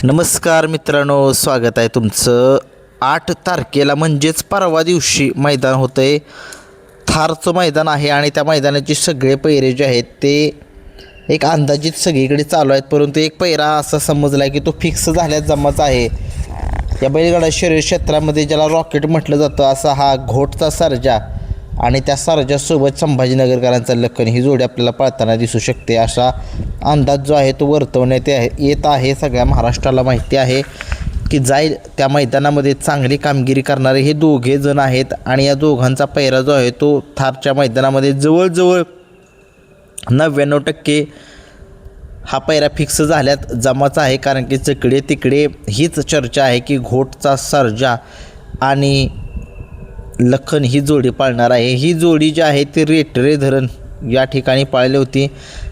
नमस्कार मित्रांनो, स्वागत आहे तुमचं. 8 तारखेला म्हणजेच परवा दिवशी मैदान होतं आहे. थारचं मैदान आहे आणि त्या मैदानाचे सगळे पैरे जे आहेत ते एक अंदाजित सगळीकडे चालू आहेत, परंतु एक पैरा असा समजला आहे की तो फिक्स झाल्यास जमाचा आहे. या बैलगाडा शर्यत क्षेत्रामध्ये ज्याला रॉकेट म्हटलं जातं असा हा घोटचा सर्जा आणि त्या सर्जासोबत संभाजीनगरकरांचा लखन ही जोडी आपल्याला पळताना दिसू शकते. असा अंदाज जो आहे तो वर्तवण्यात येत आहे. सगळ्या महाराष्ट्राला माहिती आहे की जाईल त्या मैदानामध्ये चांगली कामगिरी करणारे हे दोघे जण आहेत आणि या दोघांचा पैरा जो आहे तो थारच्या मैदानामध्ये जवळजवळ 99% हा पैरा फिक्स झाल्यात जमाचा आहे. कारण की जिकडे तिकडे हीच चर्चा आहे की घोटचा सर्जा आणि लखन ही जोडी पाळणार आहे. ही जोडी जी आहे ती रेटरे धरण या ठिकाणी पाळली होती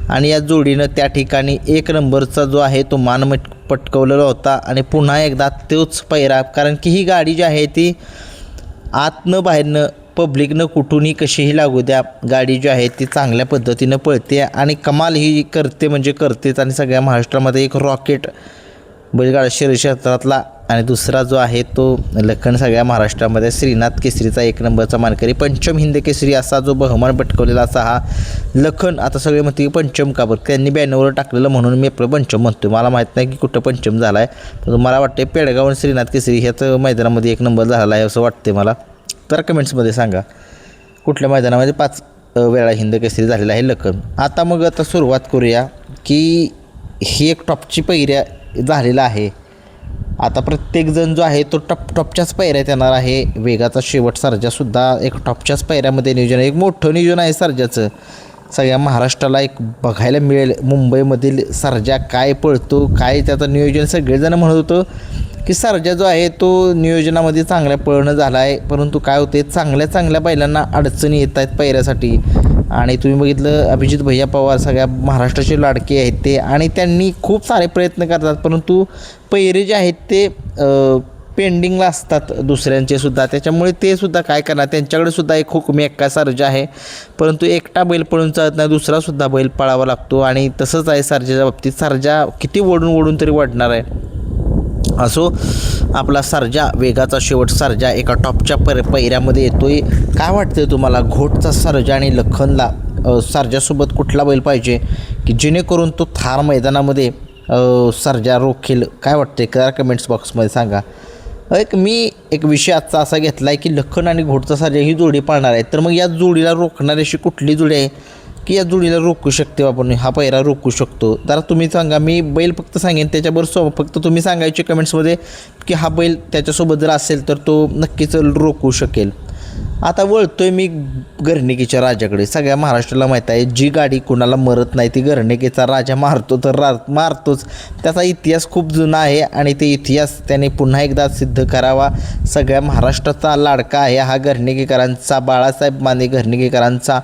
आणि या जोडीनं त्या ठिकाणी 1 नंबरचा जो आहे तो मान पटकवलेला होता आणि पुन्हा एकदा तोच पैरा. कारण की ही गाडी जी आहे ती आतनं बाहेरनं पब्लिकनं कुठूनही कशीही लागू द्या, गाडी जी आहे ती चांगल्या पद्धतीनं पळते आणि कमाल ही करते म्हणजे करतेच. आणि सगळ्या महाराष्ट्रामध्ये एक रॉकेट बैलगाडा शर्यत क्षेत्रातला आणि दुसरा जो आहे तो लखन सगळ्या महाराष्ट्रामध्ये श्रीनाथ केसरीचा 1 नंबरचा मानकरी, पंचम हिंद केसरी असा जो बहुमान पटकवलेला असा हा लखन. आता सगळे म्हणते पंचम का बरं, त्यांनी बॅनरवर टाकलेलं म्हणून मी आपलं पंचम म्हणतो. मला माहीत नाही की कुठं पंचम झाला आहे, पण मला वाटते पेडगाव आणि श्रीनाथ केसरी ह्याच मैदानामध्ये 1 नंबर झाला आहे असं वाटते मला. तर कमेंट्समध्ये सांगा कुठल्या मैदानामध्ये 5 वेळा हिंद केसरी झालेला आहे लखन. आता सुरुवात करूया की ही एक टॉपची पैऱ्या झालेला आहे. आता प्रत्येकजण जो आहे तो टॉपच्याच पैऱ्यात येणार आहे. वेगाचा शेवट सर्जासुद्धा एक टॉपच्याच पैऱ्यामध्ये नियोजन आहे. एक मोठं नियोजन आहे सर्जाचं, सगळ्या महाराष्ट्राला एक बघायला मिळेल. मुंबईमधील सर्जा काय पळतो, काय त्याचं नियोजन. सगळेजण म्हणत होतं की सर्जा जो आहे तो नियोजनामध्ये चांगल्या पळणं झाला आहे, परंतु काय होते चांगल्या बैलांना अडचणी येत आहेत पैऱ्यासाठी. आणि तुम्ही बघितलं अभिजित भैया पवार सगळ्या महाराष्ट्राचे लाडके आहेत ते, आणि त्यांनी खूप सारे प्रयत्न करतात, परंतु पैरे जे आहेत ते पेंडिंगला असतात दुसऱ्यांचे सुद्धा. त्याच्यामुळे ते सुद्धा काय करणार, त्यांच्याकडे सुद्धा एक हुकमी एक्का सर्जा आहे, परंतु एकटा बैल पळून चालत नाही, दुसरासुद्धा बैल पळावा लागतो. आणि तसंच आहे सर्जाच्या बाबतीत. सर्जा किती ओढून तरी वाढणार आहे. असो आपला सर्जा, वेगाचा शेवट सर्जा एका टॉपच्या पैऱ्यामध्ये येतोय. काय वाटतं तुम्हाला, घोटचा सर्जा आणि लखनला सर्जासोबत कुठला बैल पाहिजे की जेणेकरून तो थार मैदानामध्ये सर्जा रोखेल? काय वाटते करा कमेंट्स बॉक्समध्ये सांगा. मी एक विषय आजचा असा घेतला आहे की लखन आणि घोटचा सर्जा ही जोडी पाळणार आहे, तर मग या जोडीला रोखणारी अशी कुठली जोडी आहे की या जोडीला रोखू शकते, आपण हा पैरा रोखू शकतो? जरा तुम्ही सांगा. मी बैल फक्त सांगेन, त्याच्याबरोबर फक्त तुम्ही सांगायचे कमेंट्समध्ये की हा बैल त्याच्यासोबत जर असेल तर तो नक्कीच रोखू शकेल. आता वळतोय मी गर्णिकेच्या राजाकडे. सगळ्या महाराष्ट्राला माहीत आहे जी गाडी कुणाला मरत नाही ती गर्णिकेचा राजा मारतो तर मारतोच. त्याचा इतिहास खूप जुना आहे आणि ते इतिहास त्याने पुन्हा एकदा सिद्ध करावा. सगळ्या महाराष्ट्राचा लाडका आहे हा गर्णिकेकरांचा, बाळासाहेब माने गर्णिकेकरांचा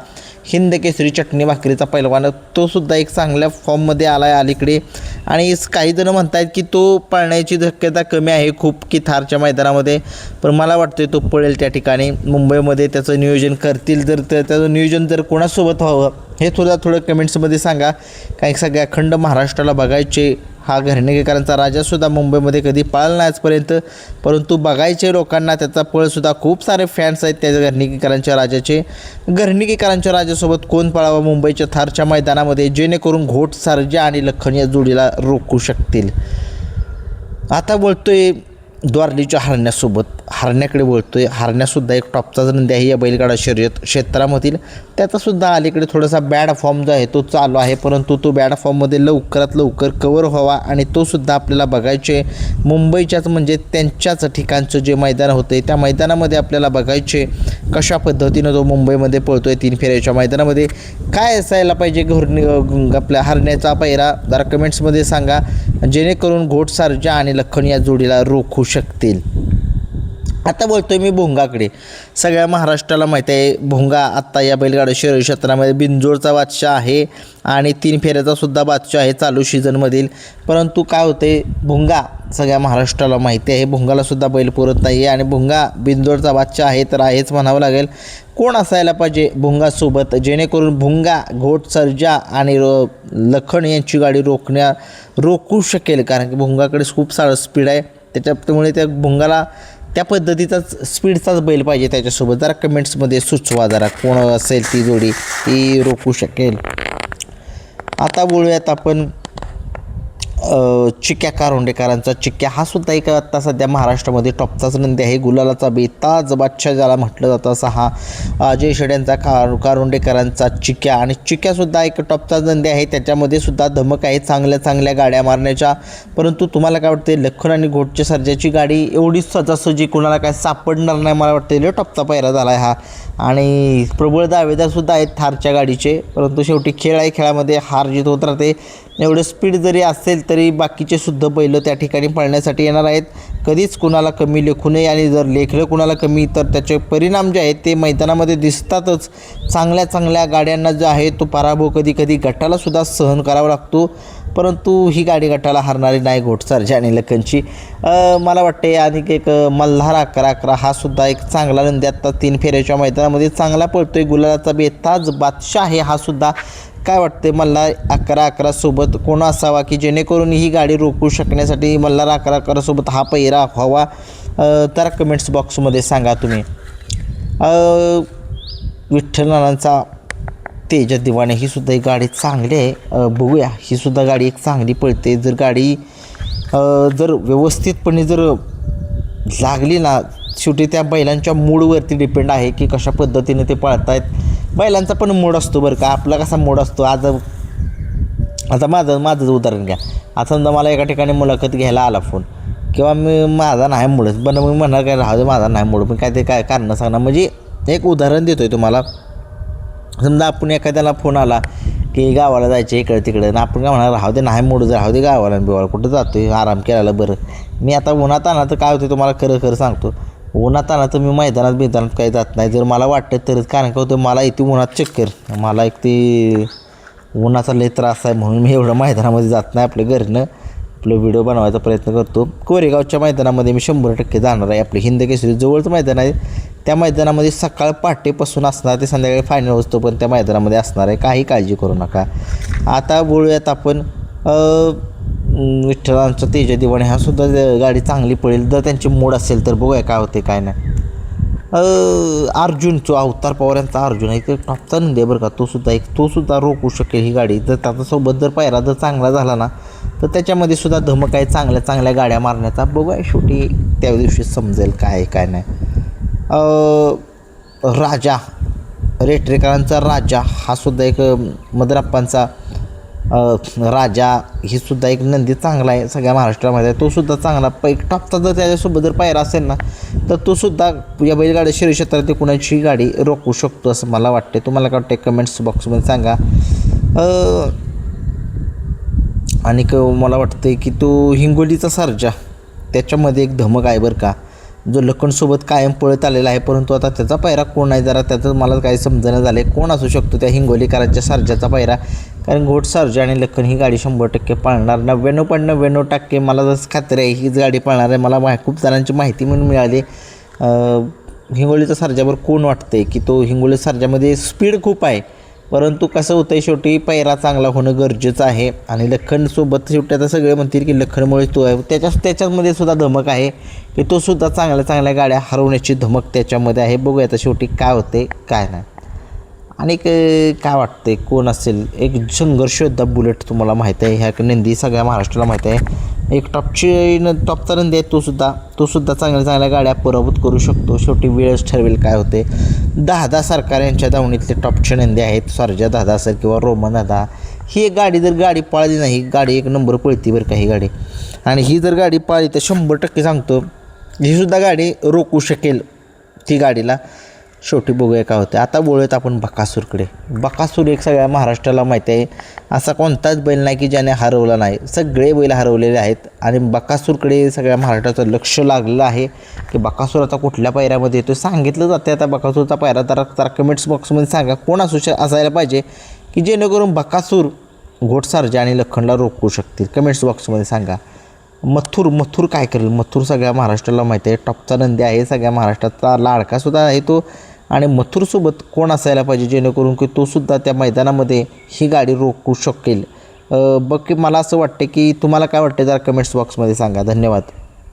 हिंद केसरी चटणी भाकरीचा पैलवान. तो सुद्धा एक चांगल्या फॉर्ममध्ये आला आहे अलीकडे, आणि काही जण म्हणत आहेत की तो पळण्याची शक्यता कमी आहे खूप की थारच्या मैदानामध्ये, पण मला वाटतं तो पळेल त्या ठिकाणी. मुंबईमध्ये त्याचं नियोजन करतील, जर त्याचं नियोजन जर कोणासोबत व्हावं हे सुद्धा थोडं कमेंट्समध्ये सांगा. काही सगळ्या अखंड महाराष्ट्राला बघायचे हा गर्णिकेकरांचा राजासुद्धा मुंबईमध्ये कधी पळाला नाही आजपर्यंत, परंतु बघायचे लोकांना त्याचा पळसुद्धा. खूप सारे फॅन्स आहेत त्या गर्णिकेकरांच्या राजाचे. गर्णिकेकरांच्या राजासोबत कोण पळावं मुंबईच्या थारच्या मैदानामध्ये जेणेकरून घोट सर्जा आणि लखन या जोडीला रोखू शकतील? आता बोलतोय द्वारलीच्या हरण्यासोबत, हरण्याकडे बोलतोय. हरण्यासुद्धा एक टॉपचा नंदी आहे या बैलगाडा शर्यत क्षेत्रामधील. त्याचासुद्धा अलीकडे थोडासा बॅड फॉर्म जो आहे तो चालू आहे, परंतु तो बॅड फॉर्ममध्ये लवकरात लवकर कवर व्हावा आणि तो सुद्धा आपल्याला बघायचे. मुंबईच्याच म्हणजे त्यांच्याच ठिकाणचं जे मैदान होतं त्या मैदानामध्ये आपल्याला बघायचे कशा पद्धतीनं तो मुंबईमध्ये पळतोय 3 फेऱ्याच्या मैदानामध्ये. काय असायला पाहिजे आपल्या हरण्याचा पैरा? जरा कमेंट्समध्ये सांगा, जेणेकरून घोट सर्जा आणि लखन या जोडीला रोखू शकतील. आता बोलतोय मी भोंगाकडे. सगळ्या महाराष्ट्राला माहिती आहे भोंगा आत्ता या बैलगाडा शर्यत क्षेत्रामध्ये बिनजोडचा बादशाह आहे आणि 3 फेऱ्याचा सुद्धा बादशाह आहे चालू सीझनमधील. परंतु काय होते, भोंगा सगळ्या महाराष्ट्राला माहिती आहे भोंगालासुद्धा बैल पुरत नाही आहे आणि भोंगा बिनजोडचा बादशाह आहे तर आहेच म्हणावं लागेल. कोण असायला पाहिजे भोंगासोबत जेणेकरून भोंगा, घोट, सर्जा आणि लखन यांची गाडी रोखू शकेल, कारण की भोंगाकडे खूप सारं स्पीड आहे. त्याच्यामुळे त्या भोंगाला त्या पद्धतीचाच स्पीडचाच बैल पाहिजे त्याच्यासोबत. जरा कमेंट्समध्ये सुचवा जरा कोण असेल ती जोडी ती रोखू शकेल. आता बोलूयात आपण चिक्या कारोंडेकरांचा. चिक्या हा सुद्धा एक आत्ता सध्या महाराष्ट्रामध्ये टॉपचाच नंदी आहे. गुलालाचा बेताज बादशाह ज्याला म्हटलं जातं असा हा अजय शेड्यांचा कारोंडेकरांचा चिक्या. आणि चिक्यासुद्धा एक टॉपचाच नंदी आहे. त्याच्यामध्ये सुद्धा धमक आहे चांगल्या चांगल्या गाड्या मारण्याच्या. परंतु तुम्हाला काय वाटते, लखन आणि घोटच्या सर्जाची गाडी एवढी सहजासहजी कोणाला काय सापडणार नाही मला वाटतं. लय टॉपचा पायरा झाला आहे हा. आणि प्रबळ दावेदारसुद्धा आहेत थारच्या गाडीचे. परंतु शेवटी खेळ आहे, खेळामध्ये हार जीत होत राहते. एवढं स्पीड जरी असेल तरी बाकीचे सुद्धा बैल त्या ठिकाणी पळण्यासाठी येणार आहेत. कधीच कुणाला कमी लेखू नये आणि जर लेखलं कुणाला कमी तर त्याचे परिणाम जे आहेत ते मैदानामध्ये दिसतातच. चांगल्या चांगल्या गाड्यांना जो आहे तो पराभव कधी कधी गटालासुद्धा सहन करावा लागतो. परंतु ही गाडी गटाला हरणारी नाही घोट, सर्जा आणि लखनची. मला वाटते आणि एक मल्हार 11-11 हा सुद्धा एक चांगला नंदी आत्ता 3 फेऱ्याच्या मैदानामध्ये चांगला पळतोय. गुलालाचा बेताज बादशाह आहे हा सुद्धा. काय वाटते मल्हार 11-11 सोबत कोण असावा की जेणेकरून ही गाडी रोखू शकण्यासाठी मल्हार 11-11 सोबत हा पहिरा व्हावा, तर कमेंट्स बॉक्समध्ये सांगा तुम्ही. विठ्ठल नानांचा तेजा दिवाणे ही सुद्धा एक गाडी चांगली आहे. बघूया, ही सुद्धा गाडी एक चांगली पळते. जर गाडी जर व्यवस्थितपणे जर लागली ना, शेवटी त्या बैलांच्या मूडवरती डिपेंड आहे की कशा पद्धतीने ते पळतायत. बैलांचा पण मूड असतो बरं का, आपला कसा मूड असतो. आता माझंच उदाहरण घ्या. आता समजा मला एका ठिकाणी मुलाखत घ्यायला आला फोन किंवा माझा नाही मूडच पण मी म्हणणार काय राहू दे माझा नाही मूड, पण काय ते काय कारण सांगणार. म्हणजे एक उदाहरण देतो आहे तुम्हाला. समजा आपण एखाद्याला फोन आला की गावाला जायचं इकडे तिकडे आणि आपण काय म्हणणार राहू दे नाही मूड, राहू दे गावाला बिवाला कुठं जातो आहे आराम केला बरं. मी आता उन्हात आणा तर काय होते तुम्हाला खरं सांगतो, उन्हात आणा तर मी मैदानात काही जात नाही जर मला वाटतं तरच. कारण काय होतं मला इथे उन्हात चक्कर, मला एक ते उन्हाचा लय त्रास आहे म्हणून मी एवढं मैदानामध्ये जात नाही. आपल्या घरनं आपलं व्हिडिओ बनवायचा प्रयत्न करतो. कोरेगावच्या मैदानामध्ये मी 100% जाणार आहे. आपले हिंद केसरी जवळचं मैदान आहे. त्या मैदानामध्ये सकाळ पहाटेपासून असणार ते संध्याकाळी फायनल होतो पण त्या मैदानामध्ये असणार आहे, काही काळजी करू नका. आता बोलूयात आपण विठ्ठलांचा तेजा दिवाणे हा सुद्धा गाडी चांगली पडेल जर त्यांची मोड असेल तर. बघूया काय होते काय नाही. अर्जुनचा अवतार पवार यांचा अर्जुन आहे ते टॉपचा नंदी आहे बरं का. तो सुद्धा रोखू शकेल ही गाडी. जर त्याच्यासोबत जर पायरा जर चांगला झाला ना तर त्याच्यामध्ये सुद्धा धमक आहे चांगल्या चांगल्या गाड्या मारण्याचा. बघूया शेवटी त्या दिवशी समजेल काय आहे काय नाही. राजा रेटरेकरांचा राजा हा सुद्धा एक मदराप्पांचा राजा ही सुद्धा एक नंदी चांगला आहे सगळ्या महाराष्ट्रामध्ये. तो सुद्धा चांगला टॉपचा जर त्याच्यासोबत जर पायरा असेल ना तर तो सुद्धा या बैलगाडी शर्यत क्षेत्रात कुणाची गाडी रोखू शकतो असं मला वाटते. तुम्हाला काय वाटते कमेंट्स बॉक्समध्ये सांगा. आणि मला वाटतं की तो हिंगोलीचा सर्जा त्याच्यामध्ये एक धमक आहे बरं का, जो लखनसोबत कायम पळत आलेला आहे. परंतु आता त्याचा पायरा कोण आहे जरा त्याचं मला काही समजणं झालं आहे. कोण असू शकतो त्या हिंगोलीकरांच्या सर्जाचा पायरा, कारण घोट सर्जा आणि लखन ही गाडी 100% पाळणार. 99.99% मला जसं खात्री आहे हीच गाडी पाळणार आहे. मला खूप जणांची माहिती म्हणून मिळाली. हिंगोलीचा सर्जावर कोण वाटतं आहे की तो हिंगोली सर्जामध्ये स्पीड खूप आहे, परंतु कसं होतं आहे शेवटी पायरा चांगला होणं गरजेचं आहे. आणि लखनसोबत शेवटी आता सगळे म्हणतील की लखनमुळे तो आहे, त्याच्यामध्ये सुद्धा धमक आहे की तो सुद्धा चांगल्या चांगल्या गाड्या हरवण्याची धमक त्याच्यामध्ये आहे. बघूया आता शेवटी काय होते काय नाही. आणि काय वाटते कोण असेल एक संघर्ष योद्धा बुलेट तुम्हाला माहीत आहे, ह्या नंदी सगळ्या महाराष्ट्राला माहीत आहे. एक टॉपचा नंदी आहे तो सुद्धा चांगल्या चांगल्या गाड्या पराभूत करू शकतो. शेवटी वेळच ठरवेल काय होते. 10 सरकार यांच्या दावणीतले टॉपचे नंदी आहेत. सर्जा 10 असेल किंवा रोमन 10. ही एक गाडी जर गाडी पाळली नाही गाडी एक नंबर पळती बरं का ही गाडी. आणि ही जर गाडी पाळली तर 100% सांगतो ही सुद्धा गाडी रोखू शकेल ती गाडीला. शेवटी बघूया काय होते. आता बोलूयात आपण बकासूरकडे. बकासूर एक सगळ्या महाराष्ट्राला माहिती आहे, असा कोणताच बैल नाही की ज्याने हरवला नाही. सगळे बैल हरवलेले आहेत आणि बकासूरकडे सगळ्या महाराष्ट्राचं लक्ष लागलेलं आहे की बकासूर आता कुठल्या पायऱ्यामध्ये येतो. सांगितलं जाते आता बकासूरचा पायरा. तर कमेंट्स बॉक्समध्ये सांगा कोण असायला पाहिजे की जेणेकरून बकासूर घोटसर्जा आणि लखनला रोखू शकतील. कमेंट्स बॉक्समध्ये सांगा. मथुर काय करेल. मथुर सगळ्या महाराष्ट्राला माहिती आहे, टॉपचा नंदी आहे, सगळ्या महाराष्ट्राचा लाडकासुद्धा आहे तो. आणि मथुरसोबत कोण असायला पाहिजे जेणेकरून की तोसुद्धा त्या मैदानामध्ये ही गाडी रोखू शकेल. बघ की मला असं वाटते की तुम्हाला काय वाटते जरा कमेंट्स बॉक्समध्ये सांगा. धन्यवाद.